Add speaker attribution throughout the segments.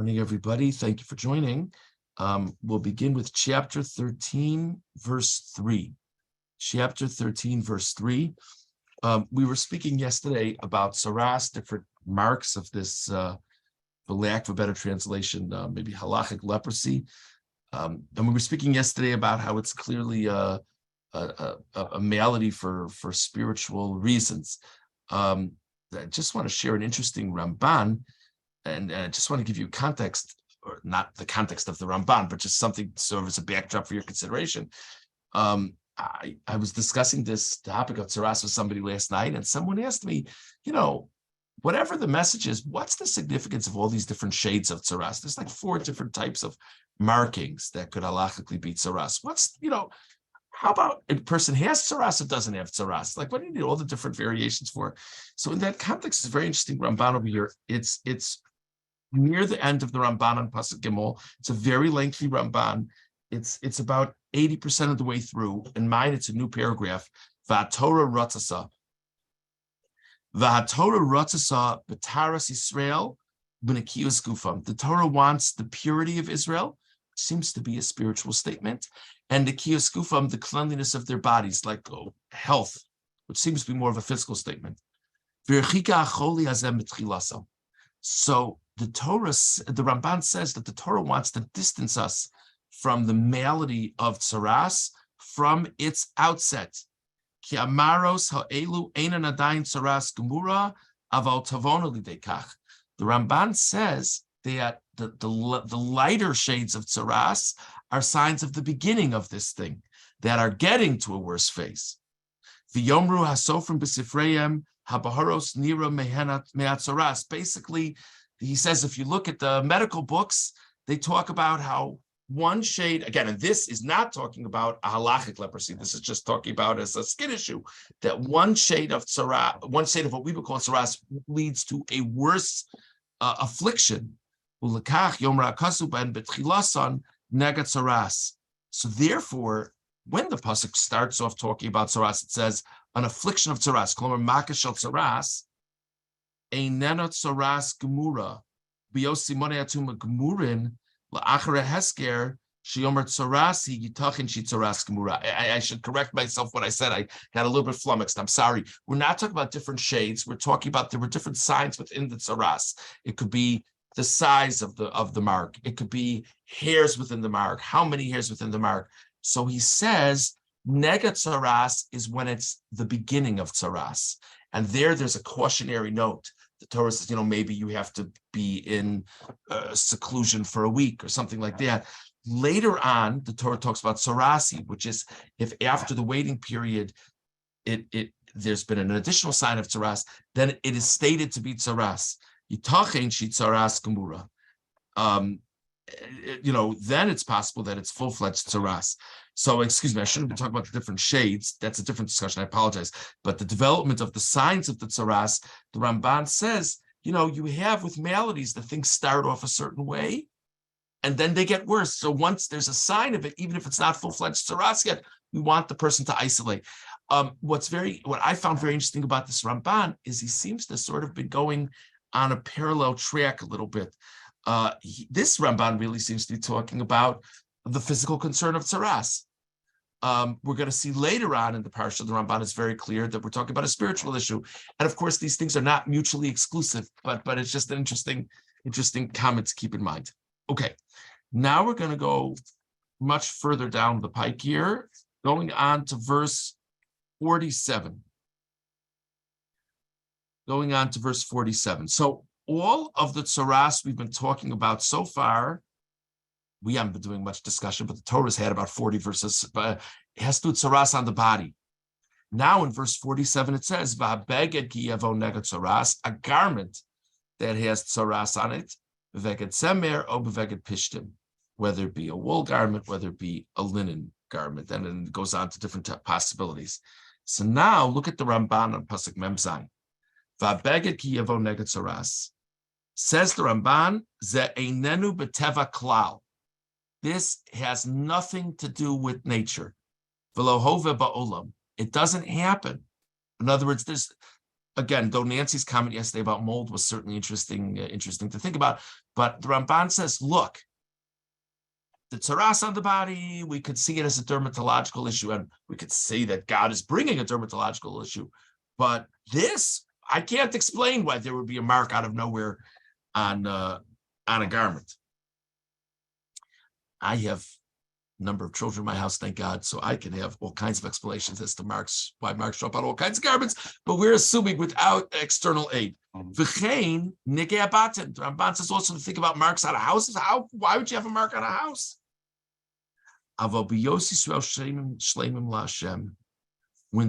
Speaker 1: Morning, everybody. Thank you for joining. We'll begin with chapter 13, verse 3. Chapter 13, verse 3. We were speaking yesterday about saras, different marks of this, for lack of a better translation, maybe halachic leprosy. And we were speaking yesterday about how it's clearly a malady for spiritual reasons. I just want to share an interesting Ramban. And I just want to give you context, or not the context of the Ramban, but just something to serve as a backdrop for your consideration. I was discussing this topic of tzaras with somebody last night, and someone asked me, whatever the message is, what's the significance of all these different shades of tzaras? There's like 4 different types of markings that could halachically be tzaras. How about a person has tzaras or doesn't have tzaras? Like, what do you need all the different variations for? So in that context, it's very interesting. Ramban over here, it's near the end of the Ramban on Pasuk Gimel. It's a very lengthy Ramban. It's about 80% of the way through. In mine, it's a new paragraph. V'haTorah ratzasa. V'haTorah ratzasa b'taras Yisrael b'nekiyus gufam. The Torah wants the purity of Israel. Seems to be a spiritual statement. And the nekiyus gufam, the cleanliness of their bodies, like health, which seems to be more of a physical statement. So the Ramban says that the Torah wants to distance us from the malady of tzaras from its outset. Ki amaros ha'elu einan adayin tzaras gemura aval tavona lidekach. The Ramban says that the lighter shades of tzaras are signs of the beginning of this thing that are getting to a worse phase. V'yomru hasofrim b'sifreim habaharos nira me'atzaras. Basically, he says, if you look at the medical books, they talk about how one shade, again, and this is not talking about a halachic leprosy. This is just talking about as a skin issue, that one shade of tzaras, one shade of what we would call tzaras, leads to a worse affliction. So therefore, when the pasuk starts off talking about tzaras, it says an affliction of tzaras, klomer makesh al tzaras, einena tzaras gemura, biyosimone atuma gemurin la'achare hesker sheyomer tzaras hi yitachin shi tzaras gemura. I should correct myself what I said. I got a little bit flummoxed. I'm sorry. We're not talking about different shades. We're talking about there were different signs within the tzaras. It could be the size of the mark. It could be hairs within the mark. How many hairs within the mark? So he says, nega tzaras is when it's the beginning of tzaras. And there's a cautionary note. The Torah says, maybe you have to be in seclusion for a week or something like that. Later on, the Torah talks about tzarasi, which is if after the waiting period, there's been an additional sign of tzaras, then it is stated to be tzaras. Yitachin shi tzaras gemura. Then it's possible that it's full-fledged tzaras. So, excuse me, I shouldn't be talking about the different shades. That's a different discussion. I apologize. But the development of the signs of the tzaras, the Ramban says, you have with maladies, the things start off a certain way, and then they get worse. So once there's a sign of it, even if it's not full-fledged tzaras yet, we want the person to isolate. What I found very interesting about this Ramban is he seems to sort of be going on a parallel track a little bit. This Ramban really seems to be talking about the physical concern of tzaras. We're going to see later on in the parsha, the Ramban is very clear that we're talking about a spiritual issue. And of course, these things are not mutually exclusive, but it's just an interesting comment to keep in mind. Okay, now we're going to go much further down the pike here, going on to verse 47. Going on to verse 47. So all of the tzaras we've been talking about so far, we haven't been doing much discussion, but the Torah's had about 40 verses, but it has to do tzaras on the body. Now in verse 47, it says, V'habeged ki yavo neged tzaras, a garment that has tzaras on it, v'veged semer o v'veged pishtim, whether it be a wool garment, whether it be a linen garment, and then it goes on to different possibilities. So now look at the Ramban on Pasuk Mem Zayin. V'habeged ki yavo neged tzaras. Says the Ramban, ze einenu b'teva klal. This has nothing to do with nature. V'lo hove ba'olam. It doesn't happen. In other words, again, though Nancy's comment yesterday about mold was certainly interesting to think about, but the Ramban says, look, the tzaras on the body, we could see it as a dermatological issue, and we could say that God is bringing a dermatological issue. But this, I can't explain why there would be a mark out of nowhere on a garment. I have a number of children in my house, thank God, so I can have all kinds of explanations as to why marks show up on all kinds of garments, but we're assuming without external aid. V'chein nigei abatim. The Ramban says also to think about marks on houses. Why would you have a mark on a house? When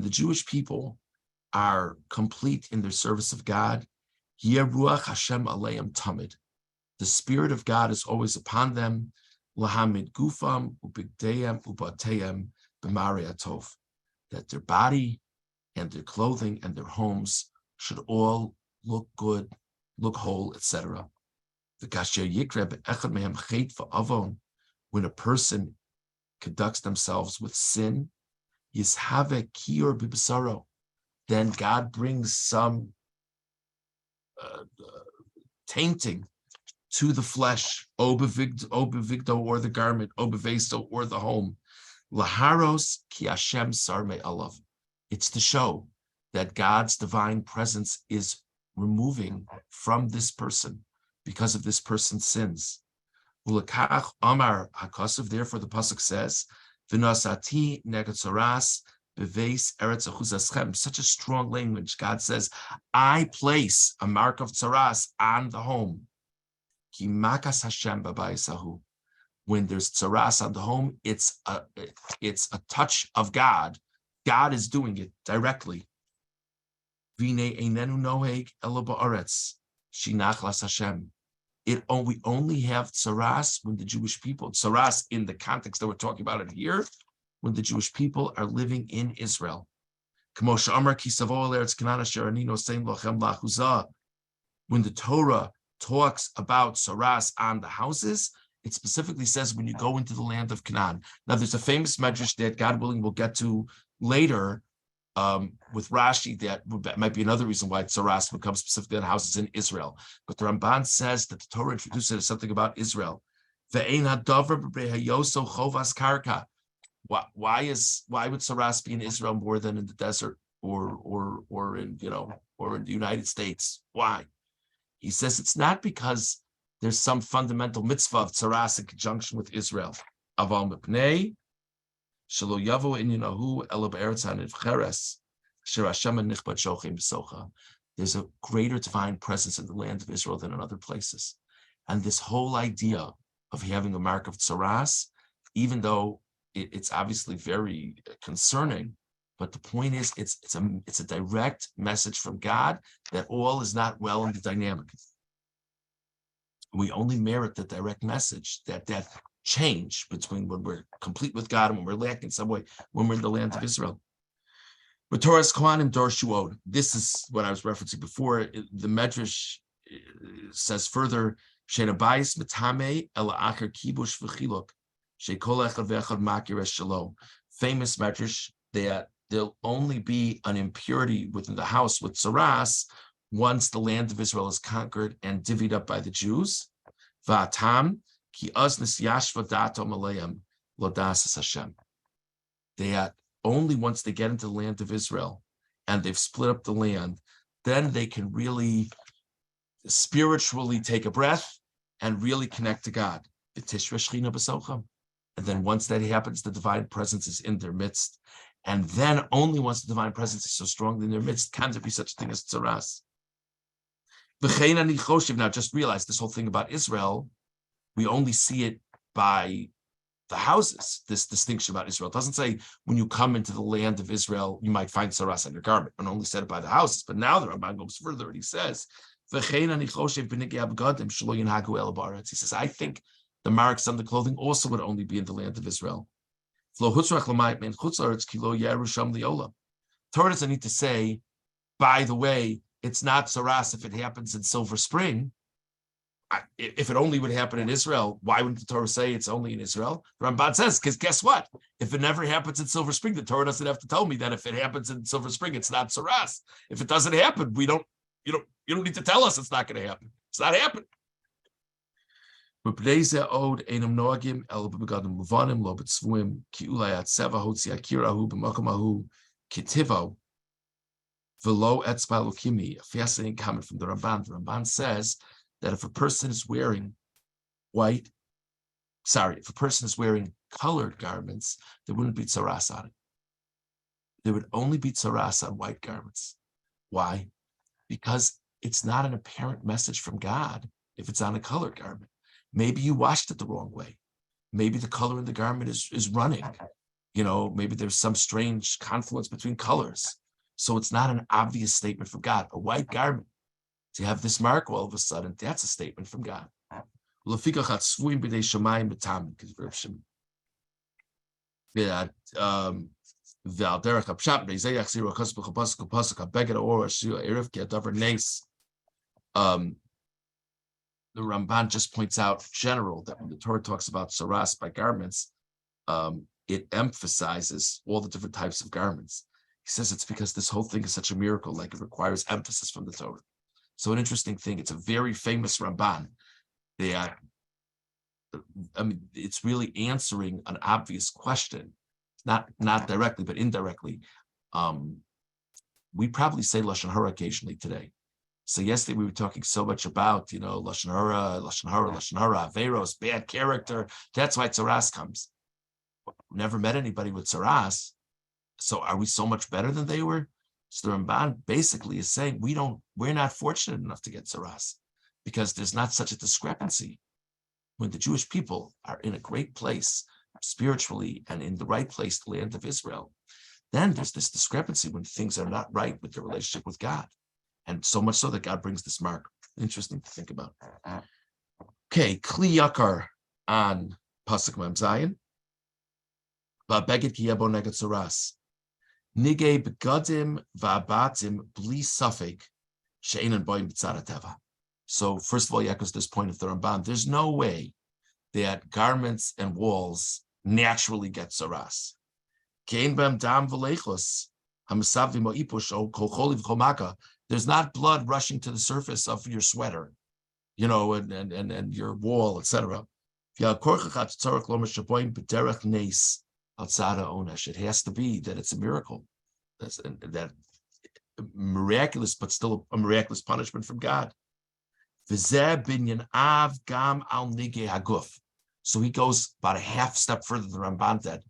Speaker 1: the Jewish people are complete in their service of God, Yeruach Hashem aleim tamid. The Spirit of God is always upon them. Lahamid gufam ubigdeyem ubateyem b'marei atov. That their body and their clothing and their homes should all look good, look whole, etc. The kasher yikre be'echad mehem chet va'avon. When a person conducts themselves with sin, yishave kior b'basaro, then God brings some tainting to the flesh, obevigdo or the garment, obevesto or the home. Laharos ki Hashem sarme alav. It's to show that God's divine presence is removing from this person because of this person's sins. Ulakach Amar Hakosov, therefore the pasuk says, V'nosati negatzoras beveis eretz achuzaschem. Such a strong language. God says, I place a mark of tzaras on the home. Ki makas Hashem b'bayisahu. When there's tzaras on the home, it's a touch of God. God is doing it directly. Vine einenu noheg elo ba'aretz shinachlas Hashem. We only have tzaras when the Jewish people, tzaras in the context that we're talking about it here, when the Jewish people are living in Israel. When the Torah talks about tzaras on the houses, it specifically says when you go into the land of Canaan. Now, there's a famous medrash that, God willing, we'll get to later with Rashi that might be another reason why tzaras would come specifically on houses in Israel. But the Ramban says that the Torah introduces it as something about Israel. Why would tzaras be in Israel more than in the desert or in the United States? Why? He says it's not because there's some fundamental mitzvah of tzaras in conjunction with Israel. Aval mipnei shelo yavo inyahu elo be'eretz hanivcheres asher Hashem nichbad shochem b'socha. There's a greater divine presence in the land of Israel than in other places, and this whole idea of having a mark of tzaras, even though it's obviously very concerning, but the point is it's a direct message from God that all is not well in the dynamic. We only merit the direct message, that change between when we're complete with God and when we're lacking in some way, when we're in the land of Israel. But Torah's Kohanim Dor Shuod. This is what I was referencing before. The Medrash says further, Shenabayis Matame Ela Acher Kibush V'Chiluk Shekol Echad V'Echad Makir Es Shalom. Famous Medrash that there'll only be an impurity within the house with tzaras once the land of Israel is conquered and divvied up by the Jews. Va'atam ki az nisyashva dato malayim lo dasas Hashem. That only once they get into the land of Israel and they've split up the land, then they can really spiritually take a breath and really connect to God. And then once that happens, the divine presence is in their midst. And then only once the divine presence is so strong in their midst can there be such a thing as tzaras. Now, just realize this whole thing about Israel, we only see it by the houses, this distinction about Israel. It doesn't say when you come into the land of Israel, you might find tzaras on your garment, and only said it by the houses. But now the Ramban goes further and he says, he says, I think the marks on the clothing also would only be in the land of Israel. Torah doesn't need to say, by the way, it's not tzaras if it happens in Silver Spring. if it only would happen in Israel, why wouldn't the Torah say it's only in Israel? The Ramban says, because guess what? If it never happens in Silver Spring, the Torah doesn't have to tell me that if it happens in Silver Spring, it's not Saras. If it doesn't happen, you don't need to tell us it's not going to happen. It's not happening. A fascinating comment from the Ramban. The Ramban says that if a person is wearing colored garments, there wouldn't be tzaras on it. There would only be tzaras on white garments. Why? Because it's not an apparent message from God if it's on a colored garment. Maybe you washed it the wrong way. Maybe the color in the garment is running. Maybe there's some strange confluence between colors. So it's not an obvious statement from God. A white garment, to have this mark all of a sudden, that's a statement from God. The Ramban just points out in general that when the Torah talks about saras by garments, it emphasizes all the different types of garments. He says it's because this whole thing is such a miracle, like it requires emphasis from the Torah. So an interesting thing, it's a very famous Ramban. It's really answering an obvious question, not directly, but indirectly. We probably say Lashon Hara occasionally today. So yesterday we were talking so much about, Lashon Hara, Averos, bad character. That's why Tzaras comes. Never met anybody with Tzaras. So are we so much better than they were? So the Ramban basically is saying we're not fortunate enough to get Tzaras because there's not such a discrepancy. When the Jewish people are in a great place spiritually and in the right place, the land of Israel, then there's this discrepancy when things are not right with their relationship with God. And so much so that God brings this mark. Interesting to think about. Okay, Kli Yakar on Pasuk Mem Zayin. Va'beged ki yabo neged tzaras. Nige begadim va'abatim bli safek she'enan boim b'tzad teva. So first of all, he echoes this point of the Ramban. There's no way that garments and walls naturally get tzaras. Kein bem dam v'leichos hamasav v'mo'ipush o kol choli v'chol maka. There's not blood rushing to the surface of your sweater, and your wall, etc. It has to be that it's a miracle. That miraculous, but still a miraculous punishment from God. So he goes about a half step further than Ramban did.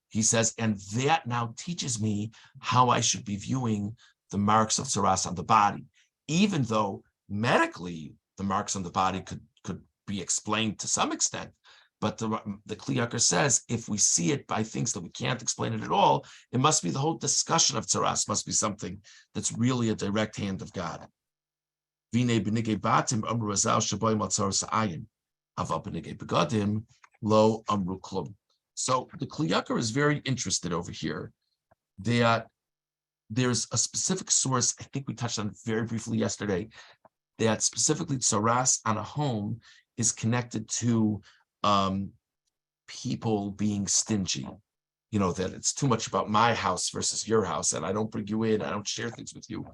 Speaker 1: He says, and that now teaches me how I should be viewing the marks of tzaras on the body, even though medically the marks on the body could be explained to some extent. But the Kli Yakar says if we see it by things that we can't explain it at all, it must be the whole discussion of tzaras must be something that's really a direct hand of God. So the Kli Yakar is very interested over here that there's a specific source, I think we touched on it very briefly yesterday, that specifically tzaras on a home is connected to people being stingy. That it's too much about my house versus your house, and I don't bring you in, I don't share things with you.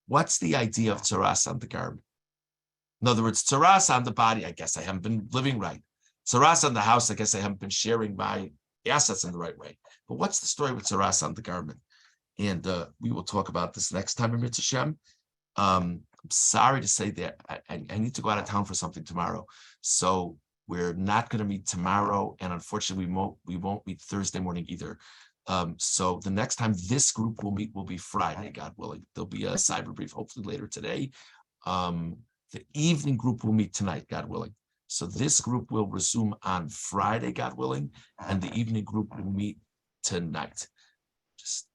Speaker 1: What's the idea of tzaras on the garment? In other words, tzaras on the body, I guess I haven't been living right. Tzaras on the house, I guess I haven't been sharing my assets in the right way. But what's the story with tzaras on the garment? And we will talk about this next time in Mitzvah Shem. I'm sorry to say that I need to go out of town for something tomorrow. So we're not going to meet tomorrow. And unfortunately, we won't meet Thursday morning either. So the next time this group will meet will be Friday, God willing. There'll be a cyber brief, hopefully later today. The evening group will meet tonight, God willing. So this group will resume on Friday, God willing, and the evening group will meet tonight. Just